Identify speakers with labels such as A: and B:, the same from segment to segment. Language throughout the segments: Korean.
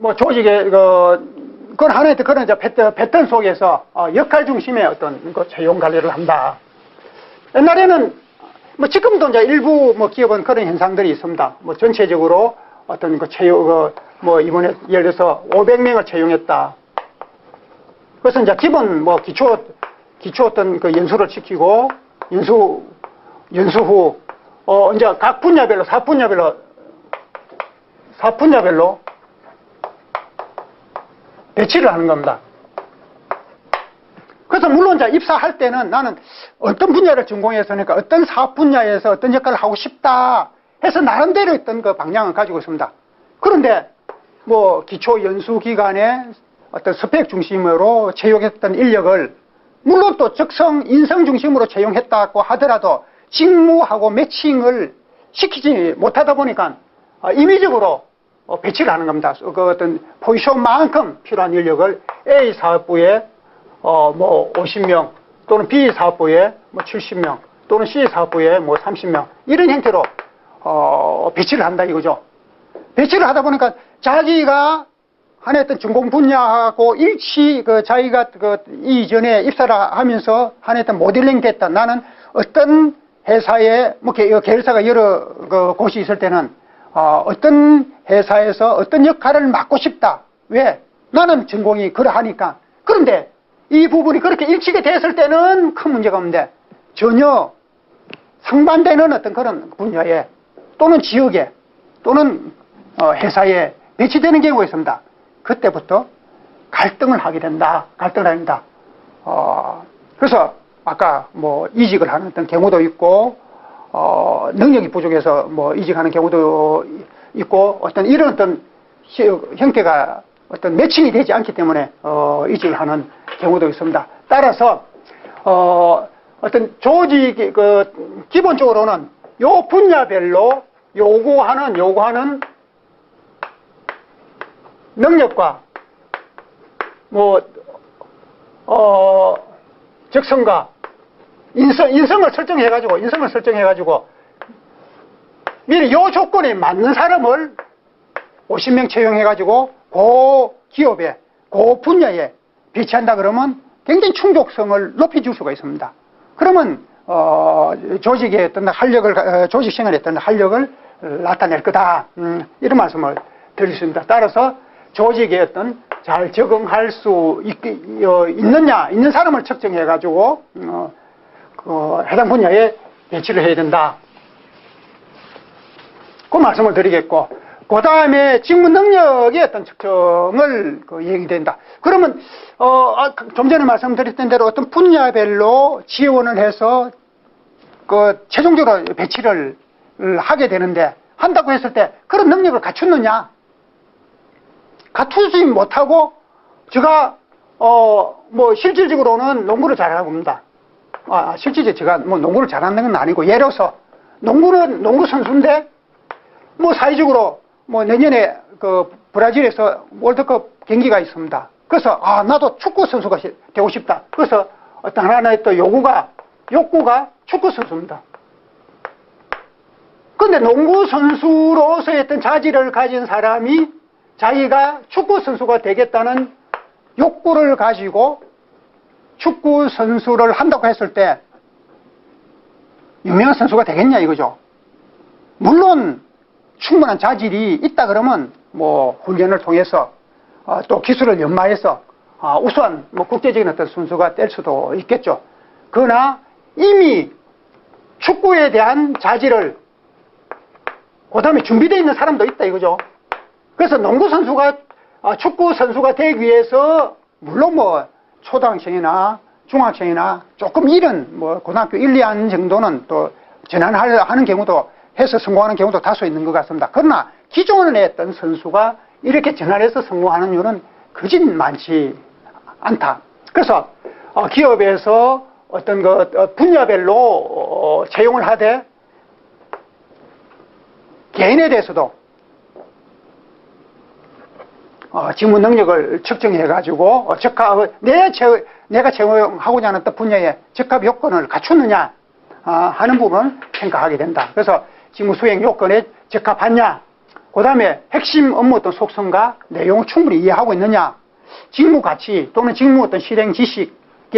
A: 뭐 조직의 그건 하나의 그런 이제 패턴 속에서 역할 중심의 어떤 그 채용 관리를 한다. 옛날에는 뭐 지금도 이제 일부 뭐 기업은 그런 현상들이 있습니다. 뭐 전체적으로 어떤 그 채용 뭐 이번에 예를 들어서 500명을 채용했다. 그래서 이제 기본 뭐 기초 어떤 그 연수를 시키고 연수 후 이제 각 분야별로 사분야별로 배치를 하는 겁니다. 그래서 물론 이제 입사할 때는 나는 어떤 분야를 전공해서니까 어떤 사업 분야에서 어떤 역할을 하고 싶다 해서 나름대로 어떤 그 방향을 가지고 있습니다. 그런데 뭐 기초 연수 기간에 어떤 스펙 중심으로 채용했던 인력을 물론 또 적성 인성 중심으로 채용했다고 하더라도 직무하고 매칭을 시키지 못하다 보니까 임의적으로 배치를 하는 겁니다. 그 어떤 포지션만큼 필요한 인력을 A 사업부에 뭐 50명 또는 B 사업부에 뭐 70명 또는 C 사업부에 뭐 30명 이런 형태로 배치를 한다 이거죠. 배치를 하다 보니까 자기가 하나의 어떤 전공 분야하고 일치 자기가 이전에 입사를 하면서 하나의 어떤 모델링 됐다. 나는 어떤 회사에 뭐 계열사가 여러 곳이 있을 때는 어떤 회사에서 어떤 역할을 맡고 싶다. 왜? 나는 전공이 그러하니까. 그런데 이 부분이 그렇게 일치가 됐을 때는 큰 문제가 없는데 전혀 상반되는 어떤 그런 분야에 또는 지역에 또는 회사에 배치되는 경우가 있습니다. 그때부터 갈등을 하게 된다. 갈등을 합니다. 그래서 아까 뭐 이직을 하는 어떤 경우도 있고 능력이 부족해서 뭐 이직하는 경우도 있고 어떤 이런 어떤 형태가 어떤 매칭이 되지 않기 때문에 이직을 하는 경우도 있습니다. 따라서 어떤 조직이 기본적으로는 요 분야별로 요구하는 능력과 뭐 적성과 인성을 설정해가지고 미리 요 조건에 맞는 사람을 50명 채용해가지고 그 기업에 그 분야에 배치한다 그러면 굉장히 충족성을 높여줄 수가 있습니다. 그러면 조직의 어떤 활력을 조직 생활에 어떤 활력을 나타낼 거다. 이런 말씀을 드리겠습니다. 따라서 조직에 어떤 잘 적응할 수 있는 사람을 측정해가지고 해당 분야에 배치를 해야 된다. 그 말씀을 드리겠고, 그 다음에 직무 능력의 어떤 측정을 얘기된다. 그러면 좀 전에 말씀드렸던 대로 어떤 분야별로 지원을 해서 최종적으로 배치를 하게 되는데 한다고 했을 때 그런 능력을 갖췄느냐? 갖추지 못하고 제가 뭐 실질적으로는 농구를 잘하고 옵니다. 실질적으로 제가 뭐 농구를 잘하는 건 아니고 예로서 농구는 농구 선수인데 뭐 사회적으로 뭐 내년에 브라질에서 월드컵 경기가 있습니다. 그래서 나도 축구 선수가 되고 싶다. 그래서 어떤 하나의 또 욕구가 축구 선수입니다. 근데 농구 선수로서의 어떤 자질을 가진 사람이 자기가 축구 선수가 되겠다는 욕구를 가지고 축구 선수를 한다고 했을 때 유명한 선수가 되겠냐 이거죠. 물론 충분한 자질이 있다 그러면 뭐 훈련을 통해서 또 기술을 연마해서 우수한 뭐 국제적인 어떤 선수가 될 수도 있겠죠. 그러나 이미 축구에 대한 자질을 그 다음에 준비되어 있는 사람도 있다 이거죠. 그래서 농구 선수가 축구 선수가 되기 위해서 물론 뭐 초등학생이나 중학생이나 조금 이른 뭐 고등학교 1, 2학 정도는 또 전환하는 경우도 해서 성공하는 경우도 다소 있는 것 같습니다. 그러나 기존에 했던 선수가 이렇게 전환해서 성공하는 이유는 거짓 많지 않다. 그래서 기업에서 어떤 분야별로 채용을 하되 개인에 대해서도 직무 능력을 측정해가지고 내가 채용하고자 하는 분야에 적합 요건을 갖췄느냐 하는 부분을 생각하게 된다. 그래서 직무 수행 요건에 적합하냐 그 다음에 핵심 업무 어떤 속성과 내용을 충분히 이해하고 있느냐, 직무 가치 또는 직무 어떤 실행 지식에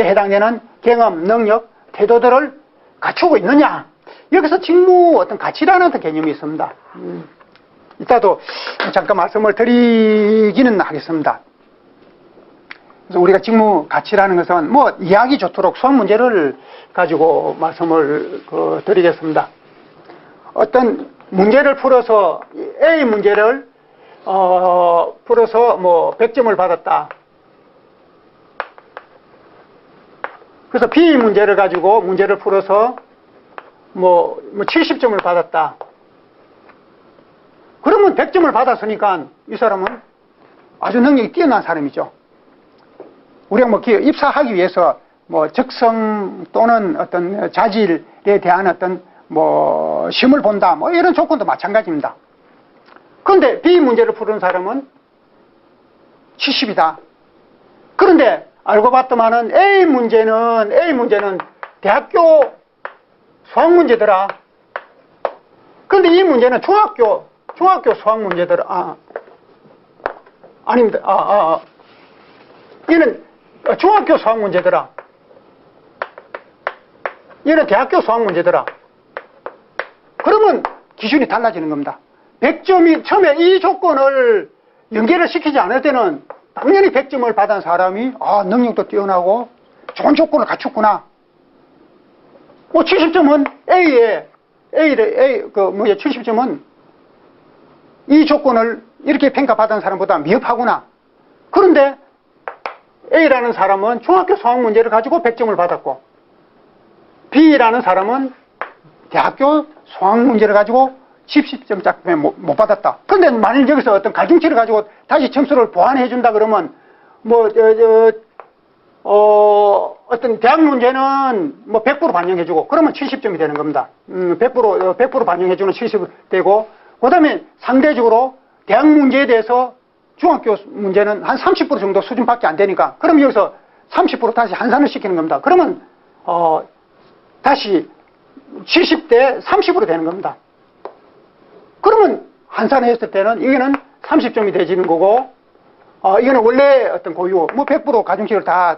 A: 해당되는 경험, 능력, 태도들을 갖추고 있느냐. 여기서 직무 어떤 가치라는 어떤 개념이 있습니다. 이따도 잠깐 말씀을 드리기는 하겠습니다. 그래서 우리가 직무 가치라는 것은 뭐 이해하기 좋도록 수학 문제를 가지고 말씀을 드리겠습니다. 어떤 문제를 풀어서 A 문제를 풀어서 뭐 100점을 받았다. 그래서 B 문제를 가지고 문제를 풀어서 뭐 70점을 받았다. 그러면 100점을 받았으니까 이 사람은 아주 능력이 뛰어난 사람이죠. 우리가 뭐 입사하기 위해서 뭐 적성 또는 어떤 자질에 대한 어떤 뭐 시험을 본다, 뭐 이런 조건도 마찬가지입니다. 그런데 B 문제를 푸는 사람은 70이다. 그런데 알고 봤더만은 A 문제는 대학교 수학 문제더라. 그런데 이 문제는 중학교 수학 문제더라. 아닙니다. 얘는 중학교 수학 문제더라. 얘는 대학교 수학 문제더라. 그러면 기준이 달라지는 겁니다. 100점이 처음에 이 조건을 연계를 시키지 않을 때는 당연히 100점을 받은 사람이 능력도 뛰어나고 좋은 조건을 갖췄구나. 70점은 70점은 이 조건을 이렇게 평가받은 사람보다 미흡하구나. 그런데 A라는 사람은 중학교 수학 문제를 가지고 100점을 받았고, B라는 사람은 대학교 수학 문제를 가지고 70점짜리 못 받았다. 그런데 만일 여기서 어떤 가중치를 가지고 다시 점수를 보완해 준다 그러면 어떤 대학 문제는 뭐 100% 반영해 주고 그러면 70점이 되는 겁니다. 100% 반영해 주는 70 되고, 그 다음에 상대적으로 대학 문제에 대해서 중학교 문제는 한 30% 정도 수준밖에 안 되니까, 그럼 여기서 30% 다시 환산을 시키는 겁니다. 그러면 다시 70대 30으로 되는 겁니다. 그러면 환산했을 때는 이거는 30점이 되지는 거고, 이거는 원래 어떤 고유, 뭐 100% 가중치를 다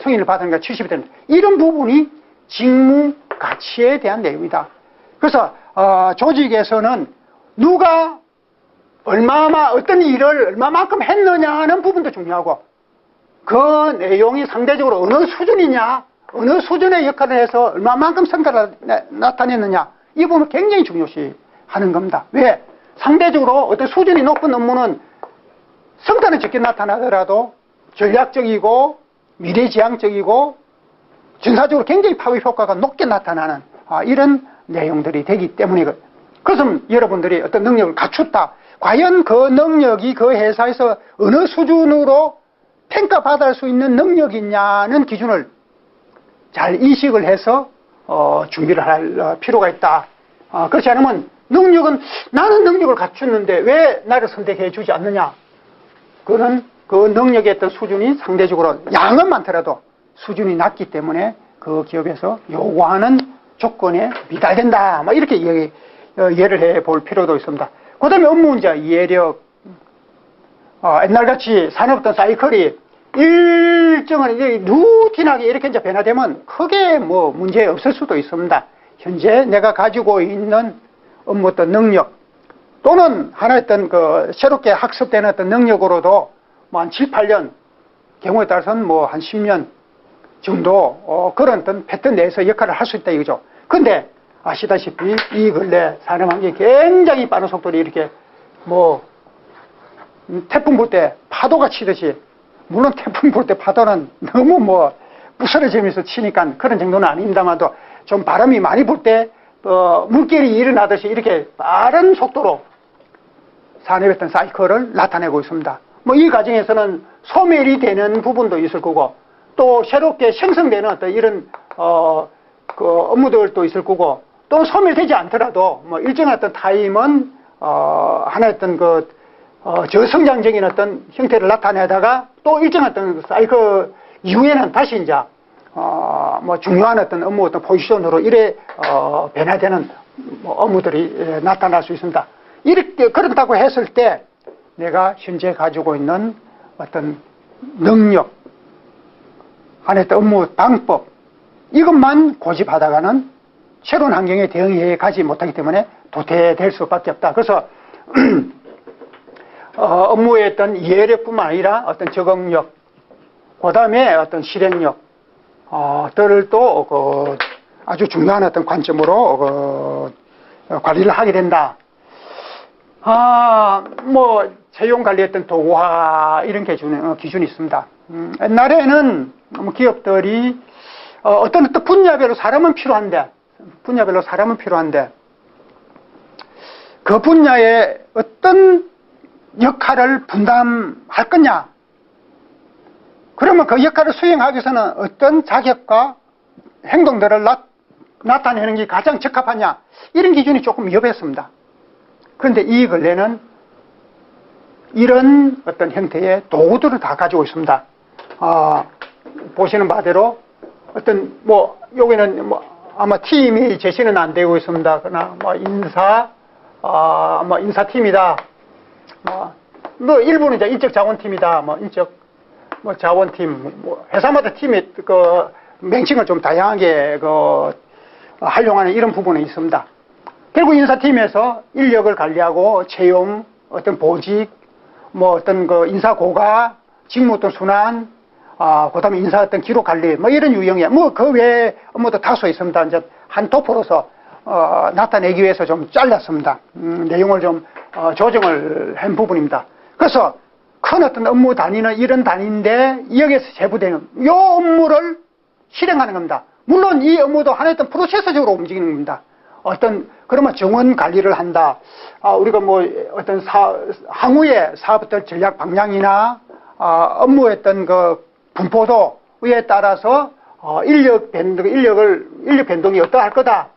A: 승인을 받으니까 70이 됩니다. 이런 부분이 직무 가치에 대한 내용이다. 그래서 조직에서는 누가 어떤 일을 얼마만큼 했느냐 하는 부분도 중요하고, 그 내용이 상대적으로 어느 수준이냐, 어느 수준의 역할을 해서 얼마만큼 성과를 나타냈느냐, 이 부분을 굉장히 중요시 하는 겁니다. 왜? 상대적으로 어떤 수준이 높은 업무는 성과는 적게 나타나더라도 전략적이고 미래지향적이고 전사적으로 굉장히 파급 효과가 높게 나타나는 이런 내용들이 되기 때문에, 그래서 여러분들이 어떤 능력을 갖췄다. 과연 그 능력이 그 회사에서 어느 수준으로 평가받을 수 있는 능력이냐는 기준을 잘 인식을 해서 준비를 할 필요가 있다. 그렇지 않으면 나는 능력을 갖췄는데 왜 나를 선택해 주지 않느냐. 그는 그 능력의 어떤 수준이 상대적으로 양은 많더라도 수준이 낮기 때문에 그 기업에서 요구하는 조건에 미달된다. 이렇게 이해를 해 볼 필요도 있습니다. 그 다음에 업무 문제, 이해력. 옛날같이 산업어떤 사이클이 일정한 루틴하게 이렇게 이제 변화되면 크게 뭐 문제 없을 수도 있습니다. 현재 내가 가지고 있는 업무 어떤 능력 또는 하나의 어떤 새롭게 학습되는 어떤 능력으로도 뭐 한 7, 8년, 경우에 따라서는 뭐 한 10년 정도 그런 어떤 패턴 내에서 역할을 할 수 있다 이거죠. 근데 아시다시피 이 근래 산업 환경이 굉장히 빠른 속도로 이렇게 뭐 태풍 불 때 파도가 치듯이, 물론 태풍 불 때 파도는 너무 뭐 부스러지면서 치니까 그런 정도는 아닙니다만도 좀 바람이 많이 불 때 물결이 일어나듯이 이렇게 빠른 속도로 산업의 어떤 사이클을 나타내고 있습니다. 뭐 이 과정에서는 소멸이 되는 부분도 있을 거고, 또 새롭게 생성되는 어떤 이런 업무들도 있을 거고, 또 소멸되지 않더라도 뭐 일정한 어떤 타임은 하나의 어떤 저성장적인 어떤 형태를 나타내다가 또 일정한 어떤 사이클 이후에는 다시 이제 뭐 중요한 어떤 업무 어떤 포지션으로 이래 변화되는 업무들이 나타날 수 있습니다. 이렇게 그런다고 했을 때 내가 현재 가지고 있는 어떤 능력, 안에 업무 방법 이것만 고집하다가는 새로운 환경에 대응해 가지 못하기 때문에 도태될 수밖에 없다. 그래서 업무의 어떤 이해력뿐만 아니라 어떤 적응력, 그 다음에 어떤 실행력, 들을 또 아주 중요한 어떤 관점으로 관리를 하게 된다. 뭐 채용 관리 어떤 도구화 이런 기준이 있습니다. 옛날에는 기업들이 어떤 분야별로 사람은 필요한데 그 분야에 어떤 역할을 분담할 거냐, 그러면 그 역할을 수행하기 위해서는 어떤 자격과 행동들을 나타내는 게 가장 적합하냐, 이런 기준이 조금 위협했습니다. 그런데 이 근래는 이런 어떤 형태의 도구들을 다 가지고 있습니다. 보시는 바대로 어떤 여기는 아마 팀이 제시는 안 되고 있습니다. 그러나 인사팀이다. 일부는 이제 인적 자원팀이다. 인적 자원팀, 회사마다 팀의 명칭을 좀 다양하게 활용하는 이런 부분이 있습니다. 결국 인사팀에서 인력을 관리하고 채용, 어떤 보직, 어떤 인사 고가, 직무 어떤 순환, 그 다음에 인사 어떤 기록 관리, 이런 유형의, 그 외에 업무도 다수 있습니다. 이제 한 토포로서, 나타내기 위해서 좀 잘랐습니다. 내용을 좀, 조정을 한 부분입니다. 그래서 큰 어떤 업무 단위는 이런 단위인데, 여기에서 제부되는, 이 업무를 실행하는 겁니다. 물론 이 업무도 하나의 어떤 프로세스적으로 움직이는 겁니다. 그러면 정원 관리를 한다. 우리가 어떤 향후의 사업 어떤 전략 방향이나, 업무의 어떤 분포도에 따라서, 인력 변동이 어떠할 거다.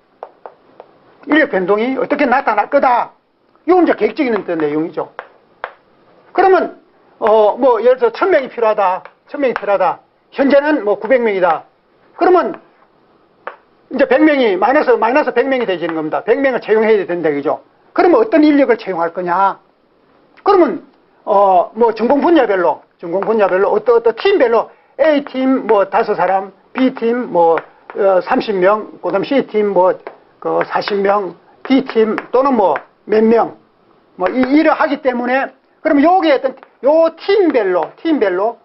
A: 인력 변동이 어떻게 나타날 거다. 이건 이제 계획적인 어떤 내용이죠. 그러면, 예를 들어 1000명이 필요하다. 현재는 900명이다. 그러면, 이제 100명이, 마이너스 100명이 되지는 겁니다. 100명을 채용해야 된다, 그죠? 그러면 어떤 인력을 채용할 거냐? 그러면, 전공 분야별로, 어떤 팀별로, A팀 5사람, B팀 30명, 그 다음 C팀 40명, D팀 또는 몇 명, 일을 하기 때문에, 그러면 요 팀별로,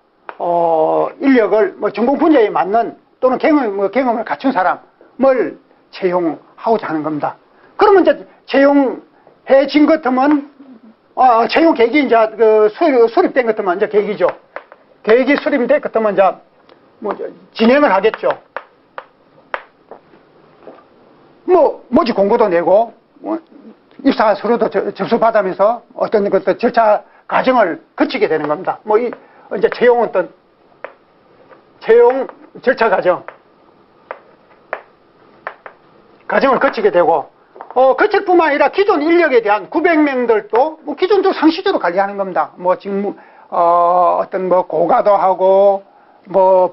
A: 인력을 전공 분야에 맞는 또는 경험을 갖춘 사람을 채용하고자 하는 겁니다. 그러면 이제 채용해진 것 같으면, 채용 계획이 이제 수립된 것 같으면 이제 계획이죠. 계획이 수립된 것 같으면 이제 진행을 하겠죠. 모집 공고도 내고, 입사 서류도 접수받으면서 어떤 것도 절차 과정을 거치게 되는 겁니다. 이제 채용 절차 과정을 거치게 되고, 거칠 뿐만 아니라 기존 인력에 대한 900명들도 기존적으로 상시적으로 관리하는 겁니다. 직무, 고가도 하고,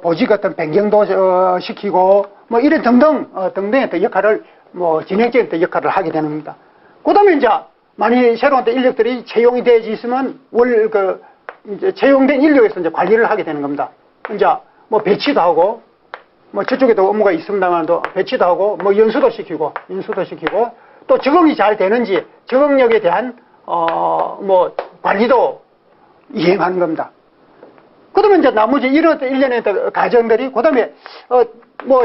A: 보직 어떤 변경도 시키고, 이런 등등의 어떤 역할을, 진행적인 어떤 역할을 하게 되는 겁니다. 그 다음에 이제, 많이 새로운 어떤 인력들이 채용이 되어져 있으면, 이제 채용된 인력에서 이제 관리를 하게 되는 겁니다. 이제, 배치도 하고, 저쪽에도 업무가 있습니다만도 배치도 하고, 연수도 시키고, 또 적응이 잘 되는지, 적응력에 대한, 관리도 이행하는 겁니다. 그 다음에 이제 나머지 이런 일련의 과정들이, 그 다음에,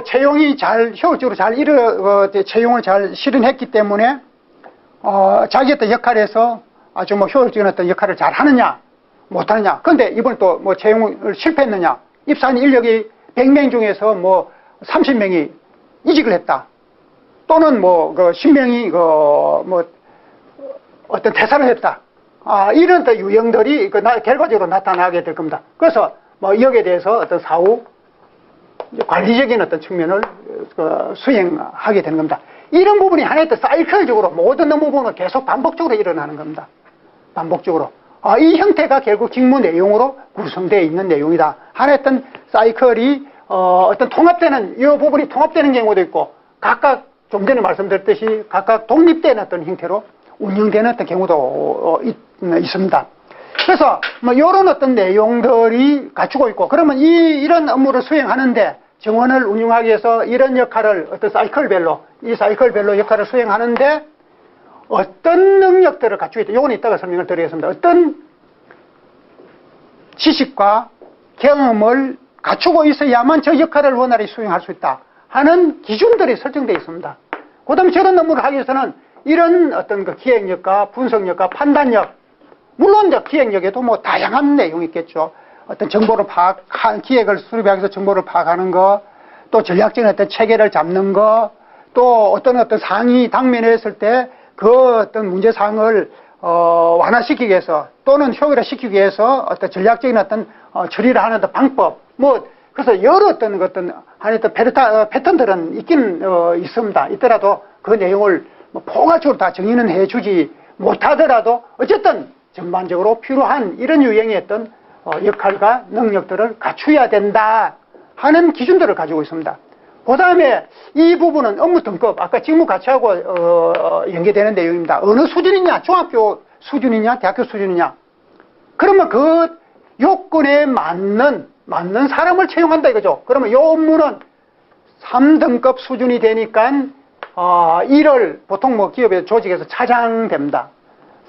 A: 채용이 효율적으로 채용을 잘 실현했기 때문에, 자기 어떤 역할에서 아주 효율적인 어떤 역할을 잘 하느냐, 못하느냐. 그런데 이번에 또 채용을 실패했느냐. 입사한 인력이 100명 중에서 30명이 이직을 했다. 또는 10명이 어떤 퇴사를 했다. 이런 유형들이 결과적으로 나타나게 될 겁니다. 그래서 여기에 대해서 어떤 사후 관리적인 어떤 측면을 수행하게 되는 겁니다. 이런 부분이 하나의 사이클적으로 모든 업무는 계속 반복적으로 일어나는 겁니다. 반복적으로. 이 형태가 결국 직무 내용으로 구성되어 있는 내용이다. 하나의 어떤 사이클이 어떤 통합되는, 이 부분이 통합되는 경우도 있고, 각각 좀 전에 말씀드렸듯이 각각 독립된 어떤 형태로 운영되는 어떤 경우도 있습니다. 그래서 뭐 이런 어떤 내용들이 갖추고 있고, 그러면 이런 업무를 수행하는데 정원을 운영하기 위해서 이런 역할을 어떤 이 사이클별로 역할을 수행하는데 어떤 능력들을 갖추고 있다. 요건 이따가 설명을 드리겠습니다. 어떤 지식과 경험을 갖추고 있어야만 저 역할을 원활히 수행할 수 있다 하는 기준들이 설정되어 있습니다. 그 다음에 저런 업무를 하기 위해서는 이런 어떤 그 기획력과 분석력과 판단력, 물론 이제 기획력에도 뭐 다양한 내용이 있겠죠. 어떤 정보를 기획을 수립하기 위해서 정보를 파악하는 거, 또 전략적인 어떤 체계를 잡는 거, 또 어떤 상황이 당면에 있을 때 그 어떤 문제사항을 완화시키기 위해서 또는 효율화시키기 위해서 어떤 전략적인 어떤 처리를 하는 방법, 뭐 그래서 여러 어떤 패턴들은 있긴 있습니다. 있더라도 그 내용을 뭐 포괄적으로 다 정의는 해주지 못하더라도 어쨌든 전반적으로 필요한 이런 유형의 어떤 역할과 능력들을 갖춰야 된다 하는 기준들을 가지고 있습니다. 그 다음에 이 부분은 업무 등급, 아까 직무 가치하고 연계되는 내용입니다. 어느 수준이냐, 중학교 수준이냐, 대학교 수준이냐. 그러면 그 요건에 맞는 사람을 채용한다 이거죠. 그러면 이 업무는 3등급 수준이 되니까 일을 보통 뭐 기업의 조직에서 차장됩니다.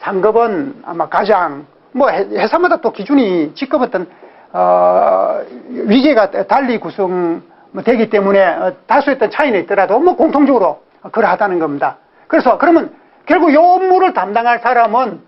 A: 상급은 아마 과장, 뭐 회사마다 또 기준이 직급 어떤 위계가 달리 구성되기 때문에 다수의 어떤 차이는 있더라도 뭐 공통적으로 그러하다는 겁니다. 그래서 그러면 결국 이 업무를 담당할 사람은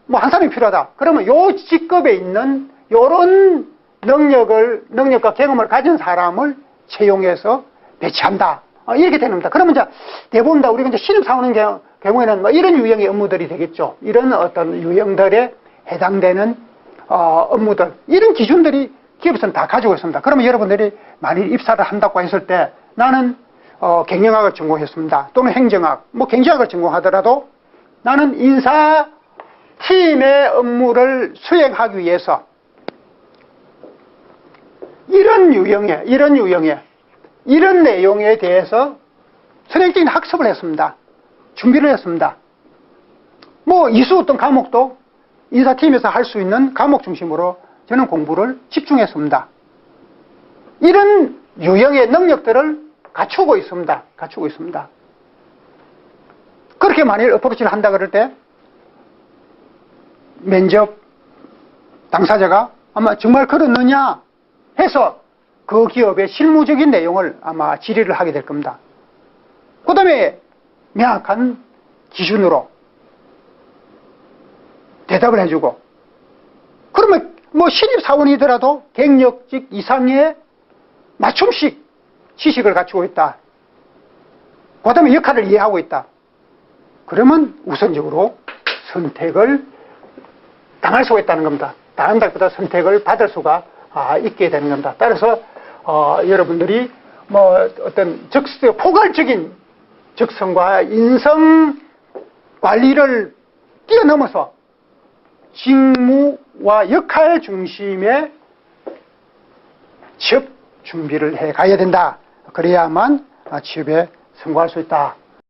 A: 뭐 한 사람이 필요하다. 그러면 요 직급에 있는 요런 능력과 경험을 가진 사람을 채용해서 배치한다. 이렇게 되는 겁니다. 그러면 이제 대부분 다 우리가 이제 신입 사원인 경우에는 뭐 이런 유형의 업무들이 되겠죠. 이런 어떤 유형들에 해당되는 업무들, 이런 기준들이 기업에서는 다 가지고 있습니다. 그러면 여러분들이 만일 입사를 한다고 했을 때 나는 경영학을 전공했습니다. 또는 행정학, 뭐 경제학을 전공하더라도 나는 인사팀의 업무를 수행하기 위해서 이런 내용에 대해서 선행적인 학습을 했습니다. 준비를 했습니다. 뭐 이수 어떤 과목도 인사팀에서 할 수 있는 과목 중심으로 저는 공부를 집중했습니다. 이런 유형의 능력들을 갖추고 있습니다. 그렇게 만일 어프로치를 한다 그럴 때 면접 당사자가 아마 정말 그렇느냐 해서 그 기업의 실무적인 내용을 아마 질의를 하게 될 겁니다. 그 다음에 명확한 기준으로 대답을 해주고, 그러면 뭐 신입사원이더라도 경력직 이상의 맞춤식 지식을 갖추고 있다. 그 다음에 역할을 이해하고 있다. 그러면 우선적으로 선택을 당할 수가 있다는 겁니다. 다른 것보다 선택을 받을 수가 있게 되는 겁니다. 따라서 여러분들이 뭐 어떤 포괄적인 적성과 인성 관리를 뛰어넘어서 직무와 역할 중심의 취업 준비를 해 가야 된다. 그래야만 취업에 성공할 수 있다.